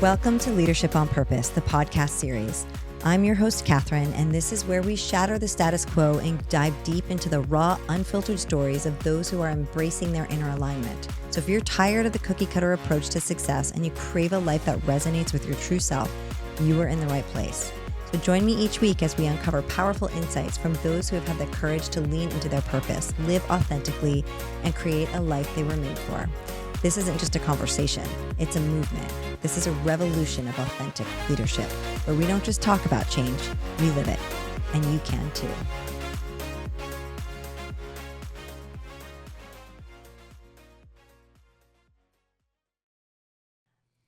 Welcome to Leadership on Purpose, the podcast series. I'm your host, Catherine, and this is where we shatter the status quo and dive deep into the raw, unfiltered stories of those who are embracing their inner alignment. So if you're tired of the cookie cutter approach to success and you crave a life that resonates with your true self, you are in the right place. So join me each week as we uncover powerful insights from those who have had the courage to lean into their purpose, live authentically, and create a life they were made for. This isn't just a conversation, it's a movement. This is a revolution of authentic leadership, where we don't just talk about change, we live it. And you can too.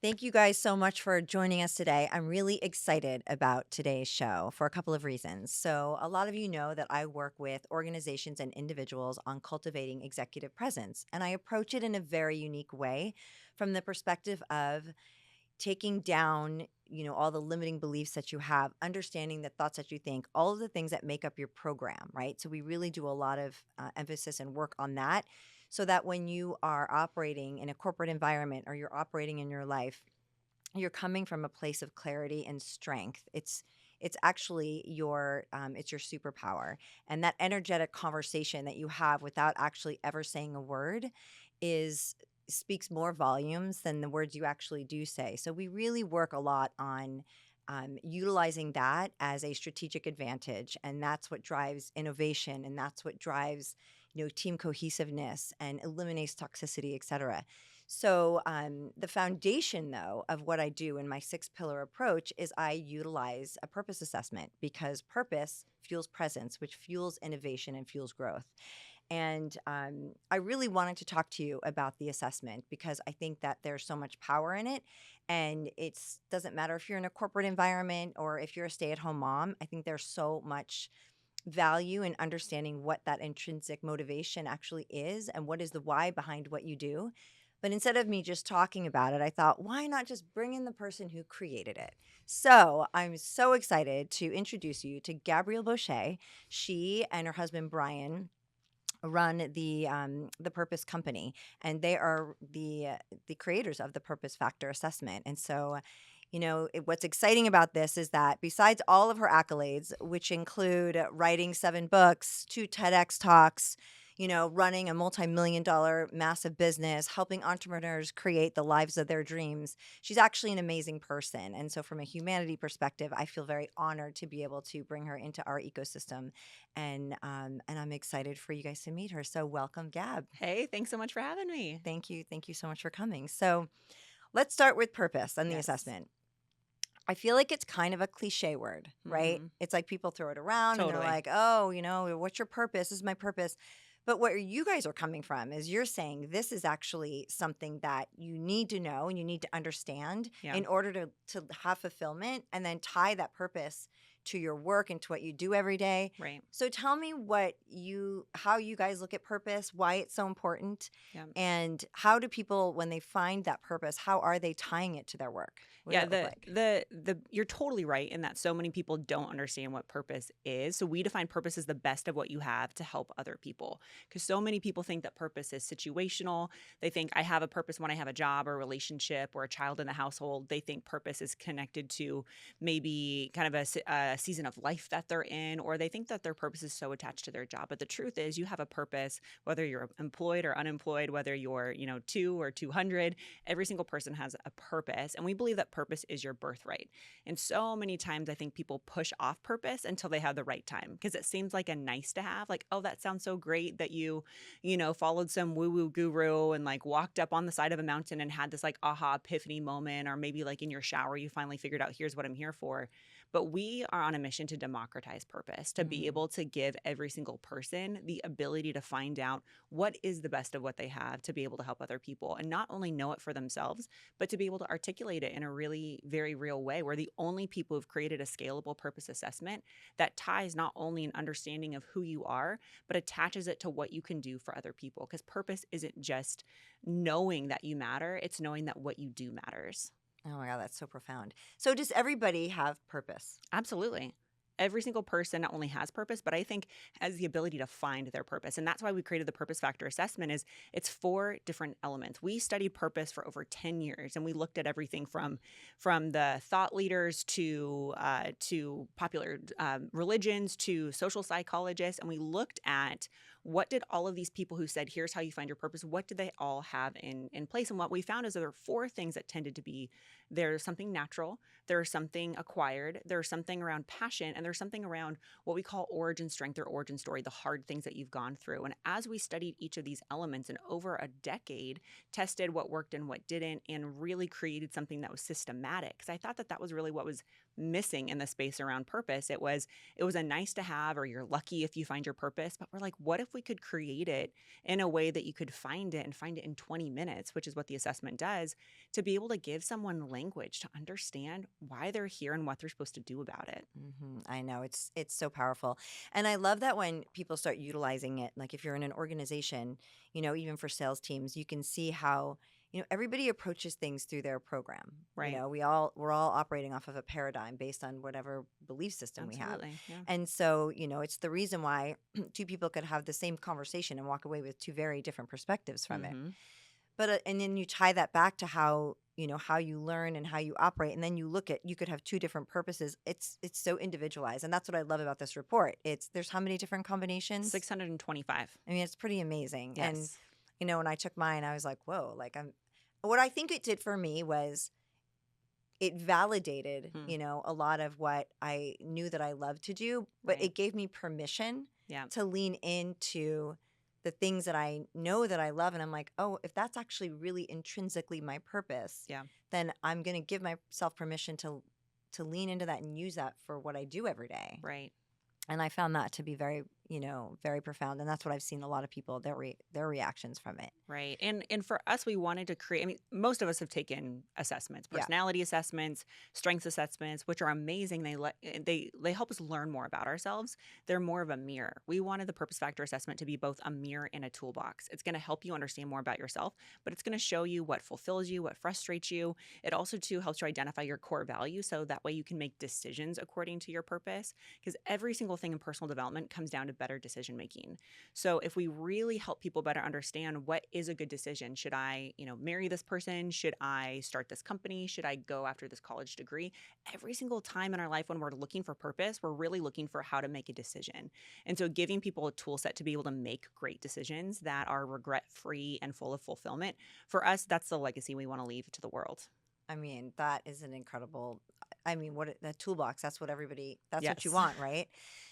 Thank you guys so much for joining us today. I'm really excited about today's show for a couple of reasons. So a lot of you know that I work with organizations and individuals on cultivating executive presence, and I approach it in a very unique way from the perspective of taking down, all the limiting beliefs that you have, understanding the thoughts that you think, all of the things that make up your program, right? So we really do a lot of emphasis and work on that, so that when you are operating in a corporate environment or you're operating in your life, you're coming from a place of clarity and strength. It's actually it's your superpower, and that energetic conversation that you have without actually ever saying a word speaks more volumes than the words you actually do say. So we really work a lot on utilizing that as a strategic advantage, and that's what drives innovation, and that's what drives team cohesiveness and eliminates toxicity, et cetera. So the foundation, though, of what I do in my 6-pillar approach is I utilize a purpose assessment, because purpose fuels presence, which fuels innovation and fuels growth. And I really wanted to talk to you about the assessment, because I think that there's so much power in it. And it doesn't matter if you're in a corporate environment or if you're a stay-at-home mom. I think there's so much value in understanding what that intrinsic motivation actually is and what is the why behind what you do. But instead of me just talking about it, I thought, why not just bring in the person who created it? So I'm so excited to introduce you to Gabrielle Bosché. She and her husband, Brian, run the Purpose Company, and they are the creators of the Purpose Factor Assessment. And so, what's exciting about this is that besides all of her accolades, which include writing 7 books, 2 TEDx talks, running a multi-million-dollar massive business, helping entrepreneurs create the lives of their dreams, she's actually an amazing person. And so from a humanity perspective, I feel very honored to be able to bring her into our ecosystem. And I'm excited for you guys to meet her. So welcome, Gab. Hey, thanks so much for having me. Thank you. Thank you so much for coming. So let's start with purpose and the Yes. assessment. I feel like it's kind of a cliche word, right? Mhm. It's like people throw it around and Totally. they're like, oh, what's your purpose? This is my purpose. But where you guys are coming from is you're saying this is actually something that you need to know and you need to understand Yeah. in order to have fulfillment, and then tie that purpose to your work and to what you do every day. Right. So tell me how you guys look at purpose, why it's so important, Yeah. and how do people, when they find that purpose, how are they tying it to their work? What Yeah, does that look like? the you're totally right in that so many people don't understand what purpose is. So we define purpose as the best of what you have to help other people. Because so many people think that purpose is situational. They think I have a purpose when I have a job or a relationship or a child in the household. They think purpose is connected to maybe kind of a season of life that they're in, or they think that their purpose is so attached to their job. But the truth is, you have a purpose whether you're employed or unemployed, whether you're 2 or 200. Every single person has a purpose, and we believe that purpose is your birthright. And so many times I think people push off purpose until they have the right time, because it seems like a nice to have, like, oh, that sounds so great that you followed some woo-woo guru and like walked up on the side of a mountain and had this like aha epiphany moment, or maybe like in your shower you finally figured out, here's what I'm here for. But we are on a mission to democratize purpose, to be able to give every single person the ability to find out what is the best of what they have, to be able to help other people, and not only know it for themselves, but to be able to articulate it in a really very real way. We're the only people who've created a scalable purpose assessment that ties not only an understanding of who you are, but attaches it to what you can do for other people. Because purpose isn't just knowing that you matter, it's knowing that what you do matters. Oh my God, that's so profound. So does everybody have purpose? Absolutely. every single person not only has purpose, but I think has the ability to find their purpose. And that's why we created the purpose factor assessment. Is it's 4 different elements. We studied purpose for over 10 years, and we looked at everything from the thought leaders to popular religions to social psychologists, and we looked at what did all of these people who said, here's how you find your purpose, what did they all have in place? And what we found is there are 4 things that tended to be: there's something natural, there's something acquired, there's something around passion, and there's something around what we call origin strength or origin story, the hard things that you've gone through. And as we studied each of these elements and over a decade, tested what worked and what didn't, and really created something that was systematic. Because I thought that that was really what was missing in the space around purpose. It was a nice to have, or you're lucky if you find your purpose. But we're like, what if we could create it in a way that you could find it and find it in 20 minutes, which is what the assessment does, to be able to give someone language to understand why they're here and what they're supposed to do about it. I know it's so powerful, and I love that when people start utilizing it. Like if you're in an organization, even for sales teams, you can see how everybody approaches things through their program. Right. We're all operating off of a paradigm based on whatever belief system we have, Absolutely. Yeah. and so it's the reason why two people could have the same conversation and walk away with two very different perspectives from it. But and then you tie that back to how how you learn and how you operate, and then you could have two different purposes. It's so individualized, and that's what I love about this report. There's how many different combinations? 625. I mean, it's pretty amazing. Yes. And when I took mine, I was like, whoa! Like what I think it did for me was it validated a lot of what I knew that I loved to do, but Right. it gave me permission Yeah. to lean into the things that I know that I love. And I'm like, oh, if that's actually really intrinsically my purpose, Yeah. then I'm going to give myself permission to lean into that and use that for what I do every day. Right. And I found that to be very, very profound. And that's what I've seen a lot of people, their reactions from it. Right. And for us, we wanted to create, I mean, most of us have taken assessments, Yeah. personality assessments, strengths assessments, which are amazing. They help us learn more about ourselves. They're more of a mirror. We wanted the purpose factor assessment to be both a mirror and a toolbox. It's going to help you understand more about yourself, but it's going to show you what fulfills you, what frustrates you. It also too helps you identify your core values, so that way you can make decisions according to your purpose, because every single thing in personal development comes down to better decision making. So if we really help people better understand what is a good decision, should I, marry this person? Should I start this company? Should I go after this college degree? Every single time in our life when we're looking for purpose, we're really looking for how to make a decision. And so giving people a tool set to be able to make great decisions that are regret-free and full of fulfillment, for us, that's the legacy we want to leave to the world. I mean, that is an incredible, the toolbox, that's what that's what you Yes. want, right?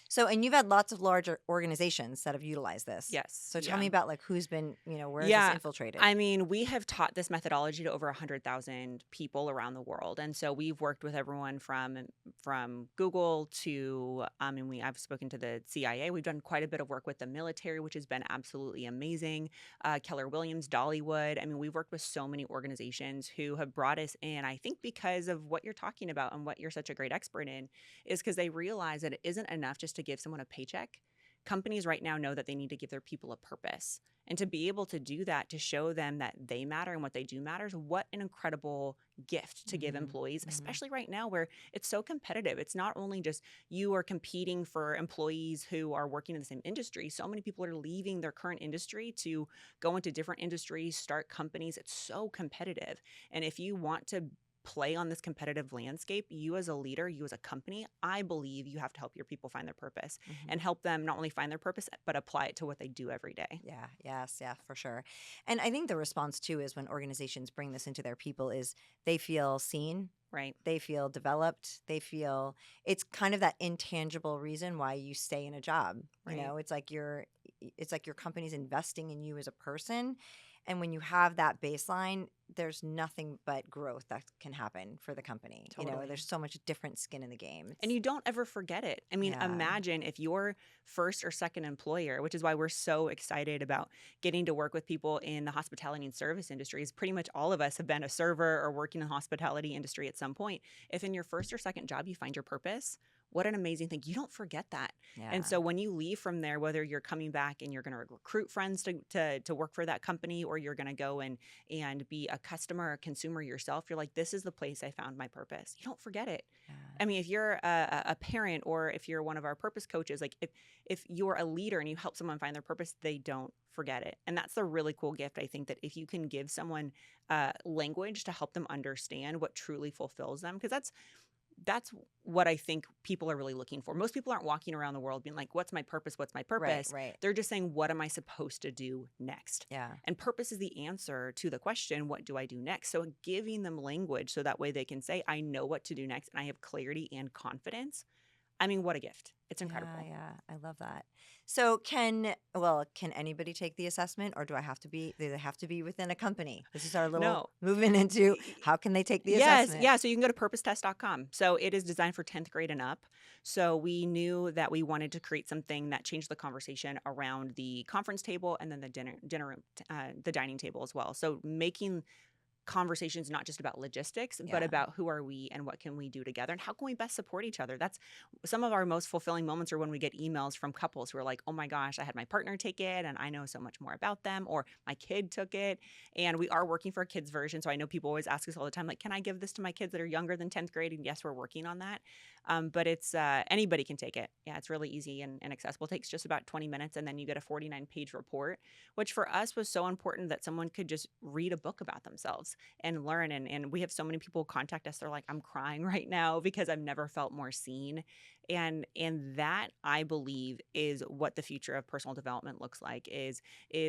So, and you've had lots of larger organizations that have utilized this. Yes. So tell me about like who's been, where is Yeah. this infiltrated? I mean, we have taught this methodology to over 100,000 people around the world. And so we've worked with everyone from Google to, and I've spoken to the CIA. We've done quite a bit of work with the military, which has been absolutely amazing. Keller Williams, Dollywood. I mean, we've worked with so many organizations who have brought us in, I think because of what you're talking about and what you're such a great expert in, is because they realize that it isn't enough just to give someone a paycheck. Companies right now know that they need to give their people a purpose. And to be able to do that, to show them that they matter and what they do matters, what an incredible gift to give employees, especially right now where it's so competitive. It's not only just you are competing for employees who are working in the same industry. So many people are leaving their current industry to go into different industries, start companies. It's so competitive. And if you want to play on this competitive landscape, you as a leader, you as a company, I believe you have to help your people find their purpose and help them not only find their purpose, but apply it to what they do every day. Yeah, yes, yeah, for sure. And I think the response too is when organizations bring this into their people is they feel seen, Right. they feel developed, they feel it's kind of that intangible reason why you stay in a job. Right. It's like your company's investing in you as a person. And when you have that baseline, there's nothing but growth that can happen for the company. Totally. There's so much different skin in the game. And you don't ever forget it. I mean, Yeah. imagine if your first or second employer, which is why we're so excited about getting to work with people in the hospitality and service industries. Pretty much all of us have been a server or working in the hospitality industry at some point. If in your first or second job you find your purpose, what an amazing thing. You don't forget that. And Yeah. so when you leave from there, whether you're coming back and you're going to recruit friends to work for that company, or you're going to go and be a customer or consumer yourself, you're like, this is the place I found my purpose. You don't forget it. Yeah. I mean, if you're a parent, or if you're one of our purpose coaches, like if you're a leader and you help someone find their purpose, they don't forget it. And that's the really cool gift. I think that if you can give someone language to help them understand what truly fulfills them, because that's what I think people are really looking for. Most people aren't walking around the world being like, what's my purpose? What's my Right, purpose? right. They're just saying, what am I supposed to do next? Yeah. And purpose is the answer to the question, what do I do next? So giving them language so that way they can say, I know what to do next, and I have clarity and confidence. I mean, what a gift. It's Yeah, incredible. yeah. I love that. So can anybody take the assessment, or do they have to be within a company? This is our little No. movement into how can they take the Yes, assessment? yeah, so you can go to purposetest.com. So it is designed for 10th grade and up. So we knew that we wanted to create something that changed the conversation around the conference table, and then the the dining table as well. So making conversations not just about logistics, but Yeah. about who are we and what can we do together and how can we best support each other. That's some of our most fulfilling moments, are when we get emails from couples who are like, oh my gosh, I had my partner take it and I know so much more about them, or my kid took it. And we are working for a kids version. So I know people always ask us all the time, like, can I give this to my kids that are younger than 10th grade? And yes, we're working on that. But it's anybody can take it. Yeah, it's really easy and accessible. It takes just about 20 minutes, and then you get a 49-page report, which for us was so important that someone could just read a book about themselves and learn. And we have so many people contact us. They're like, I'm crying right now because I've never felt more seen. And that, I believe, is what the future of personal development looks like, is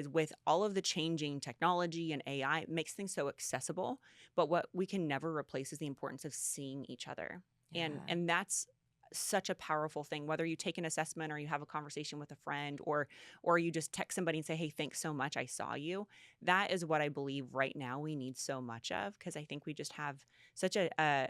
with all of the changing technology and AI, it makes things so accessible. But what we can never replace is the importance of seeing each other. Yeah. And that's such a powerful thing, whether you take an assessment or you have a conversation with a friend, or you just text somebody and say, hey, thanks so much, I saw you. That is what I believe right now we need so much of, because I think we just have such a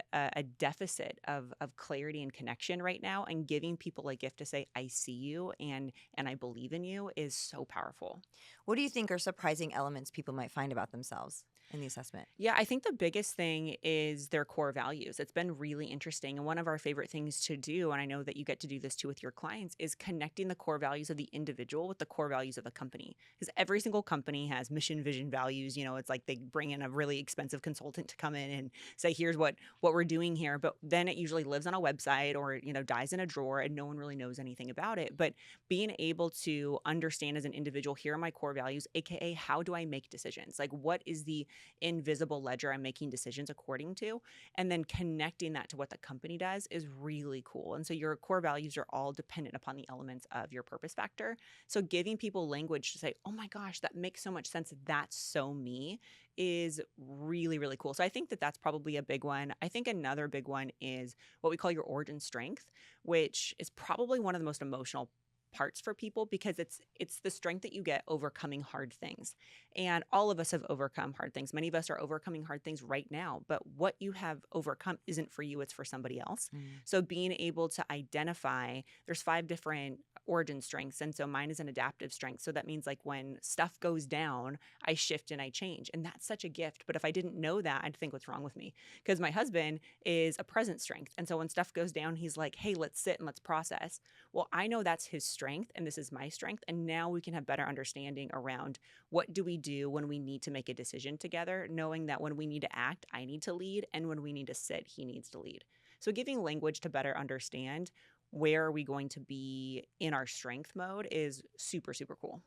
deficit of clarity and connection right now, and giving people a gift to say, I see you and I believe in you, is so powerful. What do you think are surprising elements people might find about themselves in the assessment? Yeah, I think the biggest thing is their core values. It's been really interesting. And one of our favorite things to do, and I know that you get to do this too with your clients, is connecting the core values of the individual with the core values of the company. Because every single company has mission, vision, values. You know, it's like they bring in a really expensive consultant to come in and say, here's what we're doing here. But then it usually lives on a website, or, dies in a drawer, and no one really knows anything about it. But being able to understand as an individual, here are my core values, AKA, how do I make decisions? Like, what is the invisible ledger I'm making decisions according to, and then connecting that to what the company does is really cool. And so your core values are all dependent upon the elements of your purpose factor. So giving people language to say, oh my gosh, that makes so much sense, that's so me, is really, really cool. So I think that that's probably a big one. I think another big one is what we call your origin strength, which is probably one of the most emotional parts for people, because it's the strength that you get overcoming hard things. And all of us have overcome hard things. Many of us are overcoming hard things right now, but what you have overcome isn't for you, it's for somebody else. Mm. So being able to identify, there's 5 different origin strengths, and so mine is an adaptive strength. So that means, like, when stuff goes down, I shift and I change, and that's such a gift. But if I didn't know that, I'd think, what's wrong with me? Because my husband is a present strength, and so when stuff goes down, he's like, hey, let's sit and let's process. Well, I know that's his strength and this is my strength. And now we can have better understanding around, what do we do when we need to make a decision together, knowing that when we need to act, I need to lead, and when we need to sit, he needs to lead. So giving language to better understand where are we going to be in our strength mode is super, super cool.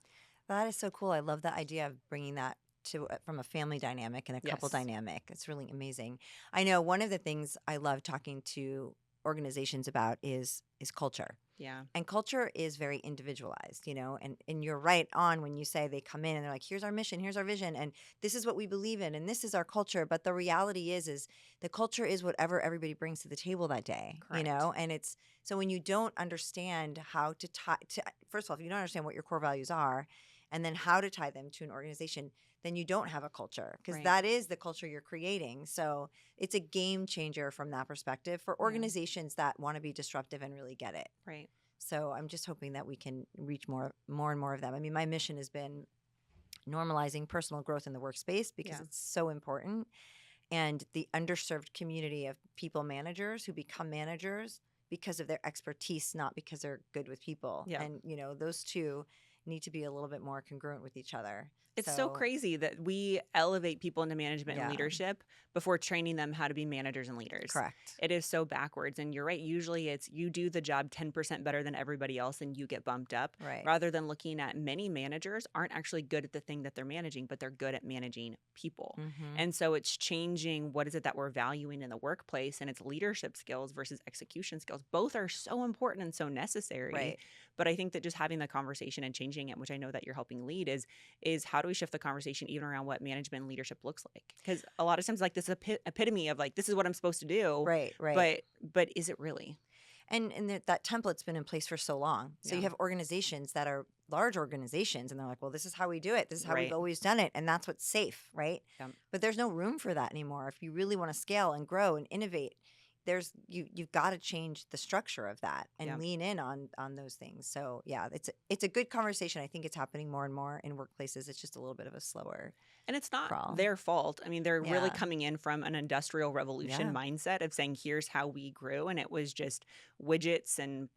That is so cool. I love the idea of bringing that to from a family dynamic and a couple Yes. dynamic. It's really amazing. I know one of the things I love talking to organizations about is culture. Yeah. And culture is very individualized, and you're right on when you say they come in and they're like, here's our mission, here's our vision, and this is what we believe in, and this is our culture. But the reality is the culture is whatever everybody brings to the table that day, Correct. and it's so when you don't understand how to tie to first of all, if you don't understand what your core values are and then how to tie them to an organization, then you don't have a culture, because Right. that is the culture you're creating. So it's a game changer from that perspective for Yeah. organizations that want to be disruptive and really get it. Right. So I'm just hoping that we can reach more and more of them. I mean, my mission has been normalizing personal growth in the workspace because Yeah. it's so important. And the underserved community of people managers who become managers because of their expertise, not because they're good with people. Yeah. And, those two need to be a little bit more congruent with each other. It's so So, crazy that we elevate people into management and yeah, leadership before training them how to be managers and leaders. correct. It is so backwards. And you're right. Usually it's you do the job 10% better than everybody else and you get bumped up, Right. rather than looking at many managers aren't actually good at the thing that they're managing, but they're good at managing people. Mm-hmm. And so it's changing what is it that we're valuing in the workplace, and it's leadership skills versus execution skills. Both are so important and so necessary. Right. But I think that just having the conversation and changing it, which I know that you're helping lead, is how do we shift the conversation even around what management and leadership looks like? Because a lot of times, like, this epitome of like, this is what I'm supposed to do. Right. Right. But is it really? And that template's been in place for so long. So you Yeah. have organizations that are large organizations, and they're like, well, this is how we do it. This is how we've Right. always done it. And that's what's safe, right? Yep. But there's no room for that anymore. If you really want to scale and grow and innovate, you've got to change the structure of that and Yep. lean in on those things. So yeah, it's a good conversation. I think it's happening more and more in workplaces. It's just a little bit of a slower And it's not crawl. their fault. I mean, they're really Yeah. coming in from an industrial revolution Yeah. mindset of saying, here's how we grew. And it was just widgets and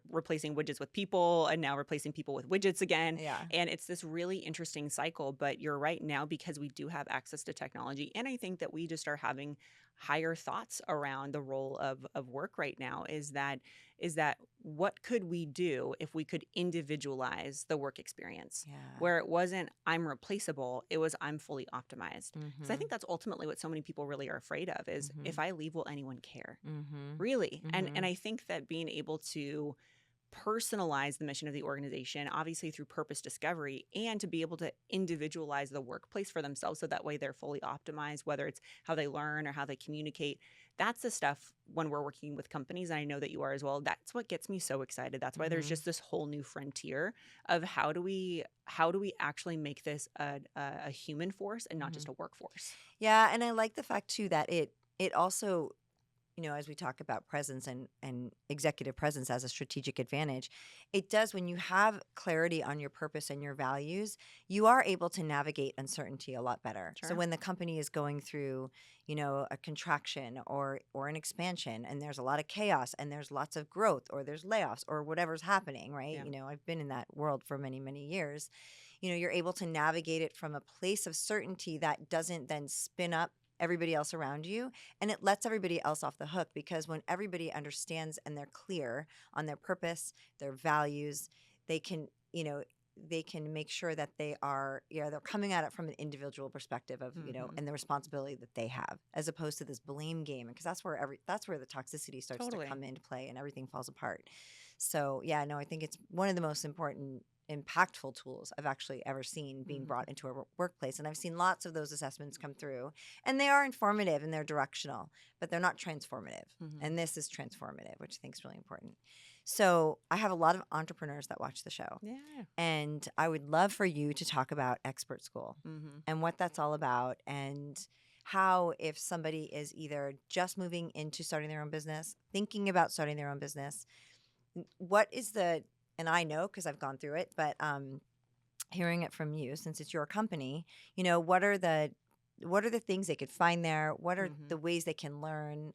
replacing widgets with people, and now replacing people with widgets again. Yeah. And it's this really interesting cycle. But you're right, now, because we do have access to technology, and I think that we just are having higher thoughts around the role of work right now, is that what could we do if we could individualize the work experience, Yeah. where it wasn't I'm replaceable, it was I'm fully optimized. Because I Mhm. think that's ultimately what so many people really are afraid of, is Mhm. if I leave, will anyone care? Mhm. Really? And Mhm. I think that being able to personalize the mission of the organization, obviously through purpose discovery, and to be able to individualize the workplace for themselves so that way they're fully optimized, whether it's how they learn or how they communicate. That's the stuff when we're working with companies, and I know that you are as well. That's what gets me so excited. That's why there's Mhm. just this whole new frontier of how do we actually make this a human force and not just Mhm. a workforce. Yeah, and I like the fact too that it also, as we talk about presence and executive presence as a strategic advantage, it does, when you have clarity on your purpose and your values, you are able to navigate uncertainty a lot better. So Sure. when the company is going through, a contraction or an expansion, and there's a lot of chaos and there's lots of growth or there's layoffs or whatever's happening, right? Yeah. I've been in that world for many, many years. You're able to navigate it from a place of certainty that doesn't then spin up everybody else around you, and it lets everybody else off the hook, because when everybody understands and they're clear on their purpose, their values, they can, they can make sure that they are, they're coming at it from an individual perspective of, Hmm. and the responsibility that they have, as opposed to this blame game, because that's where the toxicity starts to Totally. come into play and everything falls apart. So yeah, no, I think it's one of the most important, impactful tools I've actually ever seen being Hmm. brought into a workplace. And I've seen lots of those assessments come through, and they are informative and they're directional, but they're not transformative. Hmm. And this is transformative, which I think is really important. So I have a lot of entrepreneurs that watch the show, Yeah. and I would love for you to talk about Expert School Hmm. and what that's all about, and how, if somebody is either just moving into starting their own business, thinking about starting their own business, what is the, and I know because I've gone through it, but hearing it from you, since it's your company, what are the things they could find there? What are Hmm. the ways they can learn?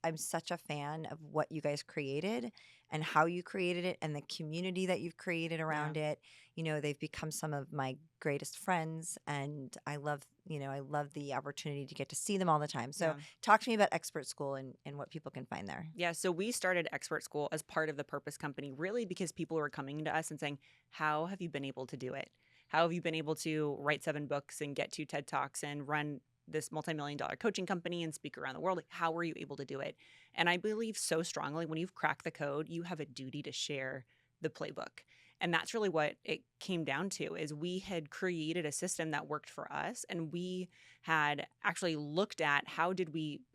I'm such a fan of what you guys created and how you created it and the community that you've created Yeah. around it. They've become some of my greatest friends, and I love the opportunity to get to see them all the time. So Yeah. talk to me about Expert School and what people can find there. Yeah, so we started Expert School as part of the Purpose Company, really because people were coming to us and saying, how have you been able to do it? How have you been able to write 7 books and get 2 TED Talks and run this multi-million-dollar coaching company and speak around the world? Like, how were you able to do it? And I believe so strongly, when you've cracked the code, you have a duty to share the playbook. And that's really what it came down to, is we had created a system that worked for us, and we had actually looked at how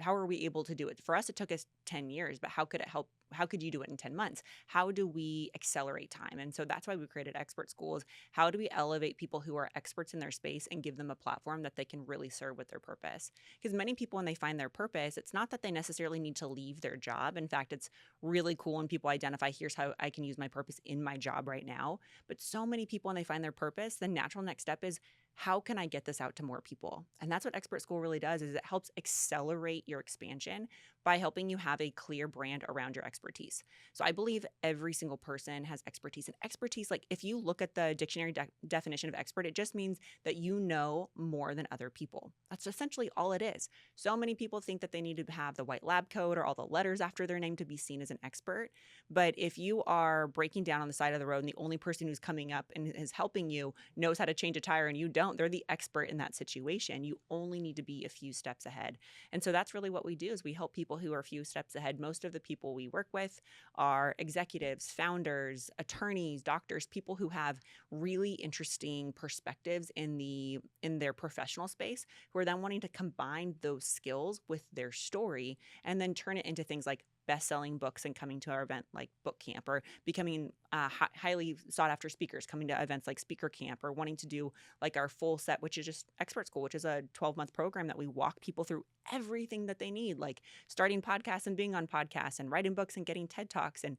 are we able to do it. For us, it took us 10 years, but how could it help? How could you do it in 10 months? How do we accelerate time? And so that's why we created Expert Schools. How do we elevate people who are experts in their space and give them a platform that they can really serve with their purpose? Because many people, when they find their purpose, it's not that they necessarily need to leave their job. In fact, it's really cool when people identify, here's how I can use my purpose in my job right now. But so many people, when they find their purpose, the natural next step is, how can I get this out to more people? And that's what Expert School really does, is it helps accelerate your expansion by helping you have a clear brand around your expertise. So I believe every single person has expertise. And expertise, like if you look at the dictionary definition of expert, it just means that you know more than other people. That's essentially all it is. So many people think that they need to have the white lab coat or all the letters after their name to be seen as an expert. But if you are breaking down on the side of the road and the only person who's coming up and is helping you knows how to change a tire and you don't, they're the expert in that situation. You only need to be a few steps ahead. And so that's really what we do is we help people who are a few steps ahead. Most of the people we work with are executives, founders, attorneys, doctors, people who have really interesting perspectives in their professional space who are then wanting to combine those skills with their story and then turn it into things like best-selling books and coming to our event like book camp, or becoming highly sought after speakers coming to events like speaker camp, or wanting to do like our full set, which is just expert school, which is a 12-month program that we walk people through everything that they need, like starting podcasts and being on podcasts and writing books and getting TED Talks. And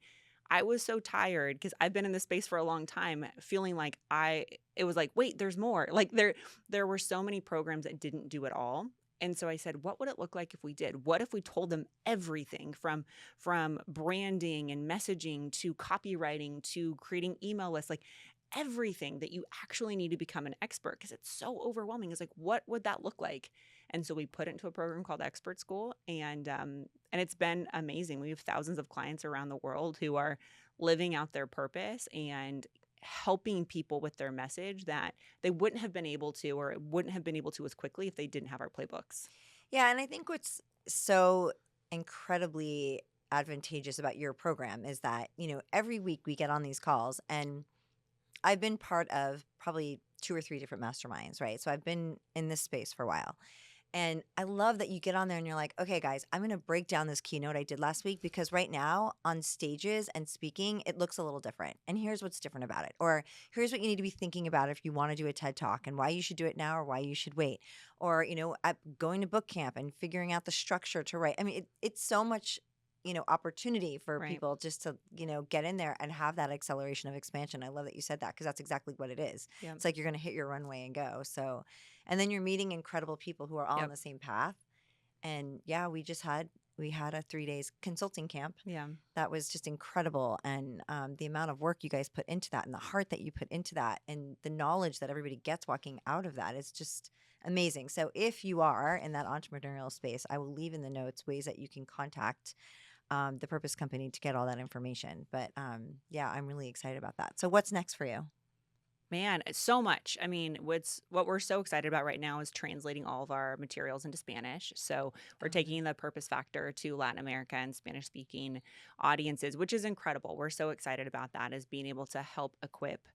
I was so tired because I've been in this space for a long time, feeling like it was like, wait, there's more. Like there were so many programs that didn't do it all. And so I said, what would it look like if we did? What if we told them everything from branding and messaging to copywriting to creating email lists, like everything that you actually need to become an expert, because it's so overwhelming. It's like, what would that look like? And so we put it into a program called Expert School, and it's been amazing. We have thousands of clients around the world who are living out their purpose and helping people with their message that they wouldn't have been able to, or wouldn't have been able to as quickly if they didn't have our playbooks. Yeah, and I think what's so incredibly advantageous about your program is that, every week we get on these calls, and I've been part of probably 2 or 3 different masterminds, right? So I've been in this space for a while. And I love that you get on there and you're like, okay, guys, I'm going to break down this keynote I did last week because right now on stages and speaking, it looks a little different. And here's what's different about it. Or here's what you need to be thinking about if you want to do a TED Talk and why you should do it now or why you should wait. Or, going to book camp and figuring out the structure to write. I mean, it's so much, opportunity for Right. people just to, get in there and have that acceleration of expansion. I love that you said that because that's exactly what it is. Yep. It's like you're going to hit your runway and go. So, and then you're meeting incredible people who are all on Yep. the same path. And yeah, we had a 3 days consulting camp Yeah. that was just incredible. And the amount of work you guys put into that and the heart that you put into that and the knowledge that everybody gets walking out of that is just amazing. So if you are in that entrepreneurial space, I will leave in the notes ways that you can contact the Purpose Company to get all that information. But yeah, I'm really excited about that. So what's next for you? Man, it's so much. I mean, what we're so excited about right now is translating all of our materials into Spanish. So we're Oh, taking the purpose factor to Latin America and Spanish speaking audiences, which is incredible. We're so excited about that, as being able to help equip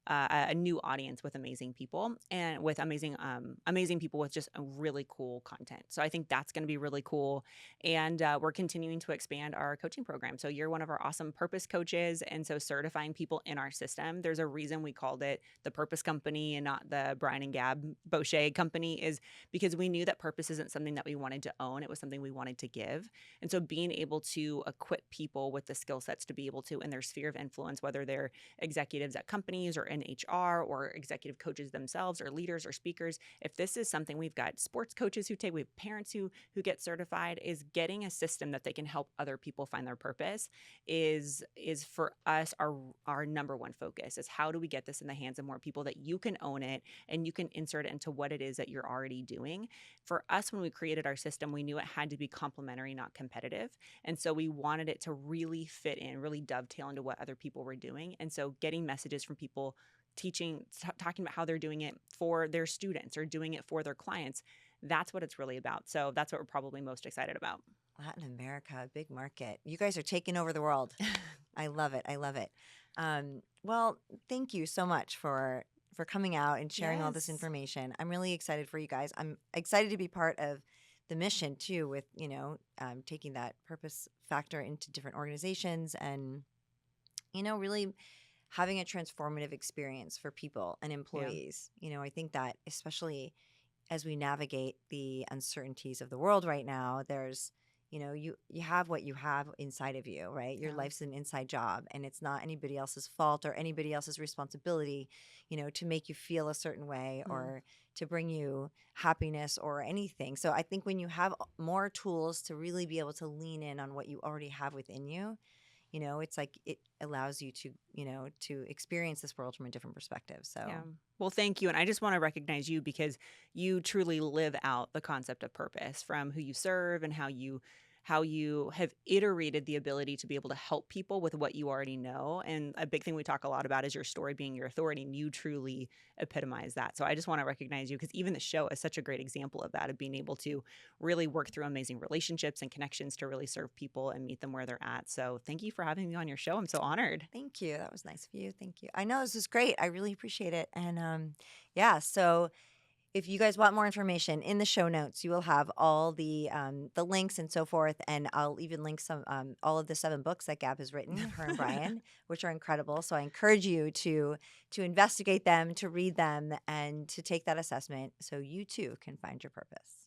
a new audience with amazing people, and with amazing people with just a really cool content. So I think that's going to be really cool. And we're continuing to expand our coaching program. So you're one of our awesome purpose coaches. And so certifying people in our system, there's a reason we called it the Purpose Company and not the Brian and Gab Bosché Company, is because we knew that purpose isn't something that we wanted to own. It was something we wanted to give. And so being able to equip people with the skill sets to be able to, in their sphere of influence, whether they're executives at companies or in HR or executive coaches themselves or leaders or speakers. If this is something, we've got sports coaches who take, we have parents who get certified, is getting a system that they can help other people find their purpose is for us our number one focus, is how do we get this in the hands of more people that you can own it and you can insert it into what it is that you're already doing. For us, when we created our system, we knew it had to be complementary, not competitive. And so we wanted it to really fit in, really dovetail into what other people were doing. And so getting messages from people talking about how they're doing it for their students or doing it for their clients, that's what it's really about. So that's what we're probably most excited about. Latin America, big market. You guys are taking over the world. I love it. I love it. Well, thank you so much for coming out and sharing all this Yes. information. I'm really excited for you guys. I'm excited to be part of the mission too, with taking that purpose factor into different organizations and really having a transformative experience for people and Yeah. employees. I think that especially as we navigate the uncertainties of the world right now, there's you have what you have inside of you, right? Your Yeah. life's an inside job, and it's not anybody else's fault or anybody else's responsibility, to make you feel a certain way Mm. or to bring you happiness or anything. So I think when you have more tools to really be able to lean in on what you already have within you, it's like it allows you to experience this world from a different perspective. Yeah. So Well, thank you. And I just want to recognize you because you truly live out the concept of purpose from who you serve and how you have iterated the ability to be able to help people with what you already know. And a big thing we talk a lot about is your story being your authority, and you truly epitomize that. So I just want to recognize you because even the show is such a great example of that, of being able to really work through amazing relationships and connections to really serve people and meet them where they're at. So thank you for having me on your show. I'm so honored. thank you. That was nice of you. Thank you. I know this is great. I really appreciate it. And yeah, so if you guys want more information in the show notes, you will have all the links and so forth, and I'll even link some all of the 7 books that Gab has written, her and Brian, which are incredible. So I encourage you to investigate them, to read them, and to take that assessment, so you too can find your purpose.